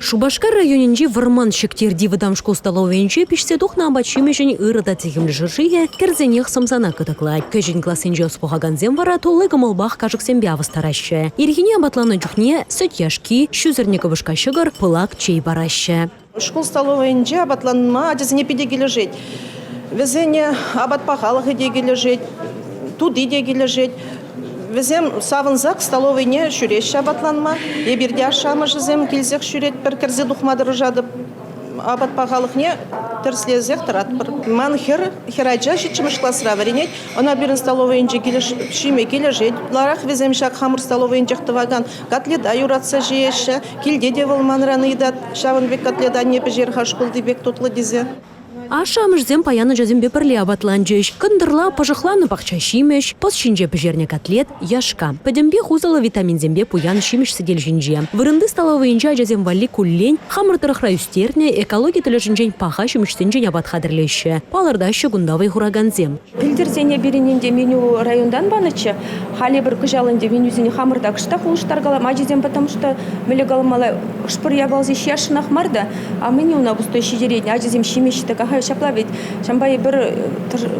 Шубашкар районинче варман шектирди выдамшку столовенче пишсе тухна абачимешен ырыда тихимлі жыршие керзенех самсана кытыклай. Көжін классенче спогаганзем вара толы гымылбах кажықсембе авыстараще. Иргине абатланы жүхне сөт яшки, шүзірнековышка шығыр пылак чей бараще. Школ столовенче абатланма адезіне педеге лежет. Везене абат пахалығы деге лежет, туды деге лежет. Везем савынзак столовыйне шүреш абатланма, еберде ашамы жызем келзек шүрет бір кірзе дұхмадыр жадып. Абат пағалықне тірслезек тұратпыр. Ман херайджа шетчіміш классыра варенет, она бірін столовыйнже шиме кележет. Ларақ везем шақ хамыр столовыйнже қтываган котледа юратса жиеші, келде де волман раныйдат, шавынбек котледа непі жер хашқылды бек тұтлы дезе. Ашамышзем паяны жазембе пірле абатланчыш. Кындырла пажықланы бақча шимеш, пос шинже піжерне котлет, яшка. Пәдембе хузалы витаминзембе пуян шимеш сідель жинже. Вырынды столовыйнча жазем валли куллень, хамыр тұрықра үстерне экология тілі жинжен паха шимешсенжен абат қадірлеші. Палырда шыгундавай хураганзем. Пілдерзене берененде меню райондан банычы, хали бір күжалынде менюзіне хамырда кышта құлыштаргалам ажезем, потому что мөлі галымала шпыр ябалзе шияшынақ марда, а меню на бұстой шедередне ажезем шимешті шапла ведь шамбай бір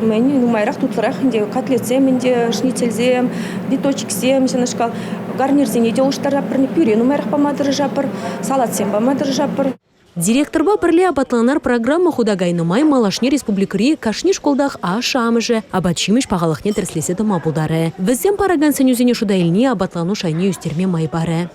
меню майрақ тутлырақ инде котлетсем инде шницельзем биточксем шанышкал гарнирзене де уштара пірне пюре майрақ памадыр жапыр салатсем памадыр жапыр. Директорба бірле абатланар программа худагайнымай малашне республикари кашни школдах ашамыжы абачимеш пағалықне тірслесе дома бұдары. Візем параган сенюзене шуда илне абатлану шайне үстерме май бары.